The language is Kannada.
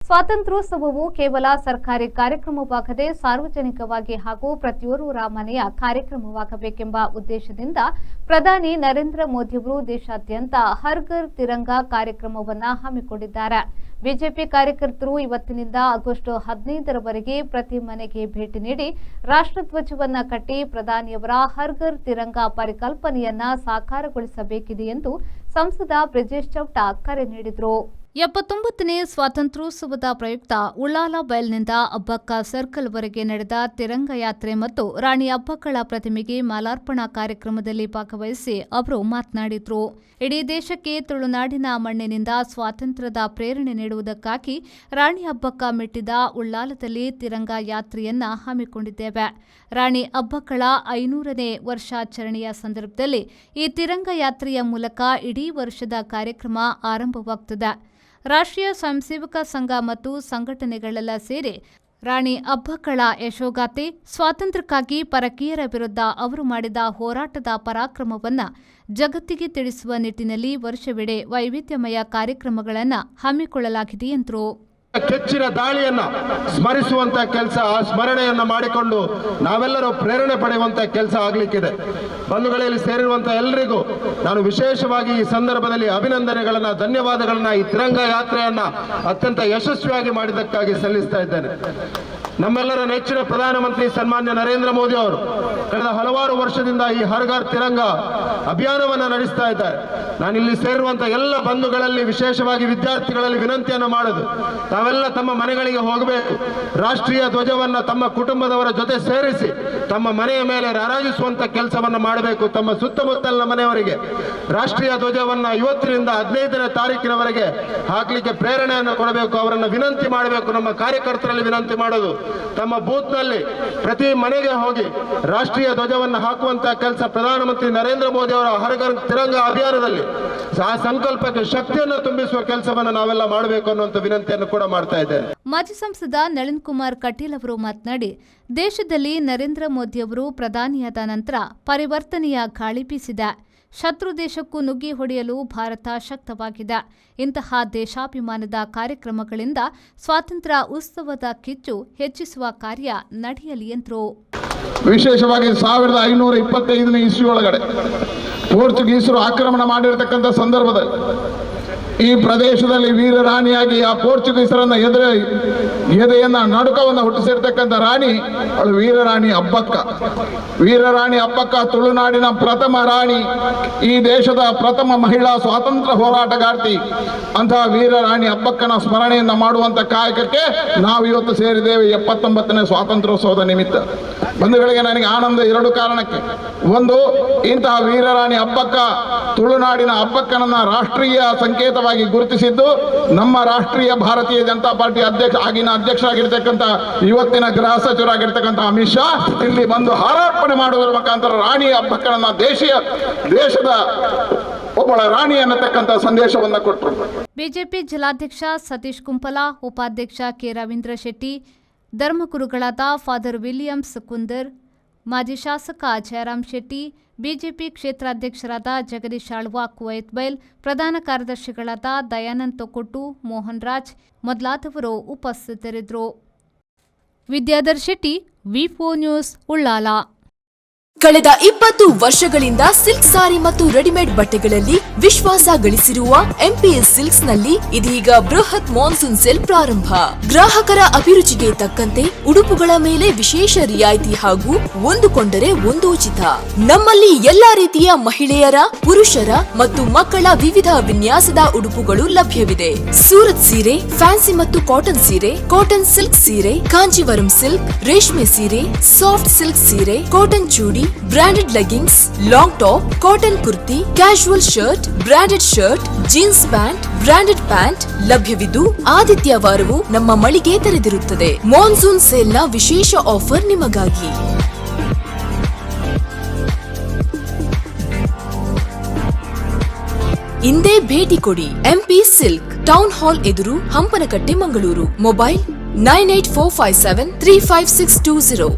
ಸ್ವಾತಂತ್ರ್ಯೋತ್ಸವವು ಕೇವಲ ಸರ್ಕಾರಿ ಕಾರ್ಯಕ್ರಮವಾಗದೆ ಸಾರ್ವಜನಿಕವಾಗಿ ಹಾಗೂ ಪ್ರತಿಯೋರ್ವರ ಮನೆಯ ಕಾರ್ಯಕ್ರಮವಾಗಬೇಕೆಂಬ ಉದ್ದೇಶದಿಂದ ಪ್ರಧಾನಿ ನರೇಂದ್ರ ಮೋದಿಯವರು ದೇಶಾದ್ಯಂತ ಹರ್ ಘರ್ ತಿರಂಗಾ ಕಾರ್ಯಕ್ರಮವನ್ನು ಹಮ್ಮಿಕೊಂಡಿದ್ದಾರೆ. ಬಿಜೆಪಿ ಕಾರ್ಯಕರ್ತರು ಇವತ್ತಿನಿಂದ ಆಗಸ್ಟ್ 15ರವರೆಗೆ ಪ್ರತಿ ಮನೆಗೆ ಭೇಟಿ ನೀಡಿ ರಾಷ್ಟ್ರಧ್ವಜವನ್ನು ಕಟ್ಟಿ ಪ್ರಧಾನಿಯವರ ಹರ್ ಘರ್ ತಿರಂಗಾ ಪರಿಕಲ್ಪನೆಯನ್ನ ಸಾಕಾರಗೊಳಿಸಬೇಕಿದೆ ಎಂದು ಸಂಸದ ಬ್ರಿಜೇಶ್ ಚೌಟ ಕರೆ ನೀಡಿದರು. 79ನೇ ಸ್ವಾತಂತ್ರ್ಯೋತ್ಸವದ ಪ್ರಯುಕ್ತ ಉಳ್ಳಾಲ ಬೈಲ್ನಿಂದ ಅಬ್ಬಕ್ಕ ಸರ್ಕಲ್ವರೆಗೆ ನಡೆದ ತಿರಂಗ ಯಾತ್ರೆ ಮತ್ತು ರಾಣಿ ಅಬ್ಬಕ್ಕಳ ಪ್ರತಿಮೆಗೆ ಮಾಲಾರ್ಪಣಾ ಕಾರ್ಯಕ್ರಮದಲ್ಲಿ ಭಾಗವಹಿಸಿ ಅವರು ಮಾತನಾಡಿದರು. ಇಡೀ ದೇಶಕ್ಕೆ ತುಳುನಾಡಿನ ಮಣ್ಣಿನಿಂದ ಸ್ವಾತಂತ್ರ್ಯದ ಪ್ರೇರಣೆ ನೀಡುವುದಕ್ಕಾಗಿ ರಾಣಿ ಅಬ್ಬಕ್ಕ ಮೆಟ್ಟಿದ ಉಳ್ಳಾಲದಲ್ಲಿ ತಿರಂಗ ಯಾತ್ರೆಯನ್ನ ಹಮ್ಮಿಕೊಂಡಿದ್ದೇವೆ. ರಾಣಿ ಅಬ್ಬಕ್ಕಳ 500ನೇ ವರ್ಷಾಚರಣೆಯ ಸಂದರ್ಭದಲ್ಲಿ ಈ ತಿರಂಗ ಯಾತ್ರೆಯ ಮೂಲಕ ಇಡೀ ವರ್ಷದ ಕಾರ್ಯಕ್ರಮ ಆರಂಭವಾಗುತ್ತದೆ. ರಾಷ್ಟ್ರೀಯ ಸ್ವಯಂ ಸೇವಕ ಸಂಘ ಮತ್ತು ಸಂಘಟನೆಗಳೆಲ್ಲ ಸೇರಿ ರಾಣಿ ಅಬ್ಬಕ್ಕಳ ಯಶೋಗಾಥೆ, ಸ್ವಾತಂತ್ರ್ಯಕ್ಕಾಗಿ ಪರಕೀಯರ ವಿರುದ್ಧ ಅವರು ಮಾಡಿದ ಹೋರಾಟದ ಪರಾಕ್ರಮವನ್ನು ಜಗತ್ತಿಗೆ ತಿಳಿಸುವ ನಿಟ್ಟಿನಲ್ಲಿ ವರ್ಷವಿಡೀ ವೈವಿಧ್ಯಮಯ ಕಾರ್ಯಕ್ರಮಗಳನ್ನು ಹಮ್ಮಿಕೊಳ್ಳಲಾಗಿದೆ ಎಂದರು. ಕೆಚ್ಚಿನ ದಾಳಿಯನ್ನ ಸ್ಮರಿಸುವಂತ ಕೆಲಸ, ಆ ಸ್ಮರಣೆಯನ್ನ ಮಾಡಿಕೊಂಡು ನಾವೆಲ್ಲರೂ ಪ್ರೇರಣೆ ಪಡೆಯುವಂತ ಕೆಲಸ ಆಗ್ಲಿಕ್ಕಿದೆ. ಬಂಧುಗಳಲ್ಲಿ ಸೇರಿರುವಂತಹ ಎಲ್ಲರಿಗೂ ನಾನು ವಿಶೇಷವಾಗಿ ಈ ಸಂದರ್ಭದಲ್ಲಿ ಅಭಿನಂದನೆಗಳನ್ನ, ಧನ್ಯವಾದಗಳನ್ನ ಈ ತಿರಂಗ ಯಾತ್ರೆಯನ್ನ ಅತ್ಯಂತ ಯಶಸ್ವಿಯಾಗಿ ಮಾಡಿದ್ದಕ್ಕಾಗಿ ಸಲ್ಲಿಸ್ತಾ ಇದ್ದೇನೆ. ನಮ್ಮೆಲ್ಲರ ನೆಚ್ಚಿನ ಪ್ರಧಾನಮಂತ್ರಿ ಸನ್ಮಾನ್ಯ ನರೇಂದ್ರ ಮೋದಿ ಅವರು ಕಳೆದ ಹಲವಾರು ವರ್ಷದಿಂದ ಈ ಹರ್ ಘರ್ ತಿರಂಗ ಅಭಿಯಾನವನ್ನು ನಡೆಸ್ತಾ ಇದ್ದಾರೆ. ನಾನಿಲ್ಲಿ ಸೇರಿರುವಂತಹ ಎಲ್ಲ ಬಂಧುಗಳಲ್ಲಿ, ವಿಶೇಷವಾಗಿ ವಿದ್ಯಾರ್ಥಿಗಳಲ್ಲಿ ವಿನಂತಿಯನ್ನು ಮಾಡೋದು, ತಾವೆಲ್ಲ ತಮ್ಮ ಮನೆಗಳಿಗೆ ಹೋಗಬೇಕು. ರಾಷ್ಟ್ರೀಯ ಧ್ವಜವನ್ನ ತಮ್ಮ ಕುಟುಂಬದವರ ಜೊತೆ ಸೇರಿಸಿ ತಮ್ಮ ಮನೆಯ ಮೇಲೆ ರಾರಾಜಿಸುವಂತ ಕೆಲಸವನ್ನ ಮಾಡಬೇಕು. ತಮ್ಮ ಸುತ್ತಮುತ್ತಲಿನ ಮನೆಯವರಿಗೆ ರಾಷ್ಟ್ರೀಯ ಧ್ವಜವನ್ನ ಇವತ್ತಿನಿಂದ 15ನೇ ತಾರೀಕಿನವರೆಗೆ ಹಾಕ್ಲಿಕ್ಕೆ ಪ್ರೇರಣೆಯನ್ನು ಕೊಡಬೇಕು. ಅವರನ್ನ ವಿನಂತಿ ಮಾಡಬೇಕು. ನಮ್ಮ ಕಾರ್ಯಕರ್ತರಲ್ಲಿ ವಿನಂತಿ ಮಾಡೋದು, ತಮ್ಮ ಬೂತ್ ನಲ್ಲಿ ಪ್ರತಿ ಮನೆಗೆ ಹೋಗಿ ರಾಷ್ಟ್ರೀಯ ಧ್ವಜವನ್ನು ಹಾಕುವಂತ ಕೆಲಸ ಪ್ರಧಾನಮಂತ್ರಿ ನರೇಂದ್ರ ಮೋದಿ ಅವರ ಹರ್ ಘರ್ ತಿರಂಗ ಅಭಿಯಾನದಲ್ಲಿ ಆ ಸಂಕಲ್ಪಕ್ಕೆ ಶಕ್ತಿಯನ್ನು ತುಂಬಿಸುವ ಕೆಲಸವನ್ನು ನಾವೆಲ್ಲ ಮಾಡಬೇಕು ಅನ್ನುವಂತ ವಿನಂತಿಯನ್ನು ಕೂಡ ಮಾಡ್ತಾ ಇದ್ದೇನೆ. ಮಾಜಿ ಸಂಸದ ನಳಿನ್ ಕುಮಾರ್ ಕಟೀಲ್ ಅವರು ಮಾತನಾಡಿ, ದೇಶದಲ್ಲಿ ನರೇಂದ್ರ ಮೋದಿಯವರು ಪ್ರಧಾನಿಯಾದ ನಂತರ ಪರಿವರ್ತನೆಯ ಗಾಳಿ ಬೀಸಿದೆ. ಶತ್ರು ದೇಶಕ್ಕೂ ನುಗ್ಗಿ ಹೊಡೆಯಲು ಭಾರತ ಶಕ್ತವಾಗಿದೆ. ಇಂತಹ ದೇಶಾಭಿಮಾನದ ಕಾರ್ಯಕ್ರಮಗಳಿಂದ ಸ್ವಾತಂತ್ರ್ಯ ಉತ್ಸವದ ಕಿಚ್ಚು ಹೆಚ್ಚಿಸುವ ಕಾರ್ಯ ನಡೆಯಲಿ ಎಂದರು. ವಿಶೇಷವಾಗಿ 1525ನೇ ಇಸ್ವಿ ಒಳಗಡೆ ಪೋರ್ಚುಗೀಸರು ಆಕ್ರಮಣ ಮಾಡಿರತಕ್ಕಂಥ ಸಂದರ್ಭದಲ್ಲಿ ಈ ಪ್ರದೇಶದಲ್ಲಿ ವೀರರಾಣಿಯಾಗಿ ಆ ಪೋರ್ಚುಗೀಸರನ್ನ ಎದೆಯನ್ನ ನಡುಕವನ್ನು ಹುಟ್ಟಿಸಿರ್ತಕ್ಕಂಥ ರಾಣಿ ಅವಳು ವೀರರಾಣಿ ಅಬ್ಬಕ್ಕ. ವೀರರಾಣಿ ಅಬ್ಬಕ್ಕ ತುಳುನಾಡಿನ ಪ್ರಥಮ ರಾಣಿ, ಈ ದೇಶದ ಪ್ರಥಮ ಮಹಿಳಾ ಸ್ವಾತಂತ್ರ್ಯ ಹೋರಾಟಗಾರ್ತಿ. ಅಂತಹ ವೀರರಾಣಿ ಅಬ್ಬಕ್ಕನ ಸ್ಮರಣೆಯನ್ನ ಮಾಡುವಂತ ಕಾಯಕಕ್ಕೆ ನಾವು ಇವತ್ತು ಸೇರಿದ್ದೇವೆ 79ನೇ ಸ್ವಾತಂತ್ರ್ಯೋತ್ಸವದ ನಿಮಿತ್ತ. ಬಂಧುಗಳಿಗೆ ನನಗೆ ಆನಂದ 2 ಕಾರಣಕ್ಕೆ. ಒಂದು, ಇಂತಹ ವೀರರಾಣಿ ಅಬ್ಬಕ್ಕ ತುಳುನಾಡಿನ ಅಬ್ಬಕ್ಕನನ್ನ ರಾಷ್ಟ್ರೀಯ ಸಂಕೇತವಾಗಿ ಗುರುತಿಸಿದ್ದು ನಮ್ಮ ರಾಷ್ಟ್ರೀಯ ಭಾರತೀಯ ಜನತಾ ಪಾರ್ಟಿ ಆಗಿನ ಅಧ್ಯಕ್ಷರಾಗಿರ್ತಕ್ಕಂಥ ಇವತ್ತಿನ ಗೃಹ ಸಚಿವರಾಗಿರ್ತಕ್ಕಂಥ ಅಮಿತ್ ಶಾ ಇಲ್ಲಿ ಬಂದು ಹಾರಾರ್ಪಣೆ ಮಾಡುವುದರ ಮುಖಾಂತರ ರಾಣಿ ಅಬ್ಬಕ್ಕನನ್ನ ದೇಶದ ಒಬ್ಬಳ ರಾಣಿ ಅನ್ನತಕ್ಕಂಥ ಸಂದೇಶವನ್ನು ಕೊಟ್ಟರು. ಬಿಜೆಪಿ ಜಿಲ್ಲಾಧ್ಯಕ್ಷ ಸತೀಶ್ ಕುಂಪಲ, ಉಪಾಧ್ಯಕ್ಷ ಕೆ ರವೀಂದ್ರ ಶೆಟ್ಟಿ, ಧರ್ಮಗುರುಗಳಾದ ಫಾದರ್ ವಿಲಿಯಮ್ಸ್ ಕುಂದರ್, ಮಾಜಿ ಶಾಸಕ ಜಯರಾಮ್ ಶೆಟ್ಟಿ, ಬಿಜೆಪಿ ಕ್ಷೇತ್ರಾಧ್ಯಕ್ಷರಾದ ಜಗದೀಶ್ ಆಳ್ವ ಕುವೈತ್ ಬೈಲ್, ಪ್ರಧಾನ ಕಾರ್ಯದರ್ಶಿಗಳಾದ ದಯಾನಂದ್ ತೊಕೊಟ್ಟು, ಮೋಹನ್ ರಾಜ್ ಮೊದಲಾದವರು ಉಪಸ್ಥಿತರಿದ್ದರು. ವಿದ್ಯಾಧರ್ ಶೆಟ್ಟಿ, ವಿ4 ನ್ಯೂಸ್, ಉಳ್ಳಾಲ. ಕಳೆದ 20 ವರ್ಷಗಳಿಂದ ಸಿಲ್ಕ್ ಸಾರಿ ಮತ್ತು ರೆಡಿಮೇಡ್ ಬಟ್ಟೆಗಳಲ್ಲಿ ವಿಶ್ವಾಸ ಗಳಿಸಿರುವ ಎಂಪಿಎಸ್ ಸಿಲ್ಕ್ಸ್ ನಲ್ಲಿ ಇದೀಗ ಬೃಹತ್ ಮಾನ್ಸೂನ್ ಸೇಲ್ ಪ್ರಾರಂಭ. ಗ್ರಾಹಕರ ಅಭಿರುಚಿಗೆ ತಕ್ಕಂತೆ ಉಡುಪುಗಳ ಮೇಲೆ ವಿಶೇಷ ರಿಯಾಯಿತಿ ಹಾಗೂ ಒಂದು ಕೊಂಡರೆ ಒಂದು ಉಚಿತ. ನಮ್ಮಲ್ಲಿ ಎಲ್ಲಾ ರೀತಿಯ ಮಹಿಳೆಯರ, ಪುರುಷರ ಮತ್ತು ಮಕ್ಕಳ ವಿವಿಧ ವಿನ್ಯಾಸದ ಉಡುಪುಗಳು ಲಭ್ಯವಿದೆ. ಸೂರತ್ ಸೀರೆ, ಫ್ಯಾನ್ಸಿ ಮತ್ತು ಕಾಟನ್ ಸೀರೆ, ಕಾಟನ್ ಸಿಲ್ಕ್ ಸೀರೆ, ಕಾಂಜೀವರಂ ಸಿಲ್ಕ್, ರೇಷ್ಮೆ ಸೀರೆ, ಸಾಫ್ಟ್ ಸಿಲ್ಕ್ ಸೀರೆ, ಕಾಟನ್ ಚೂಡಿ, branded leggings, long top, cotton kurti, casual shirt, branded shirt, jeans pant, branded pant ಲಭ್ಯವಿದ್ದು ಆದಿತ್ಯವಾರವೂ ನಮ್ಮ ಮಳಿಗೆ ತೆರೆದಿರುತ್ತದೆ. ಮಾನ್ಸೂನ್ ಸೇಲ್ನ ವಿಶೇಷ ಆಫರ್ ನಿಮಗಾಗಿ. ಇಂದೇ ಭೇಟಿ ಕೊಡಿ. ಎಂಪಿ ಸಿಲ್ಕ್, ಟೌನ್ ಹಾಲ್ ಎದುರು, ಹಂಪನಕಟ್ಟೆ, ಮಂಗಳೂರು. ಮೊಬೈಲ್ 9845735620.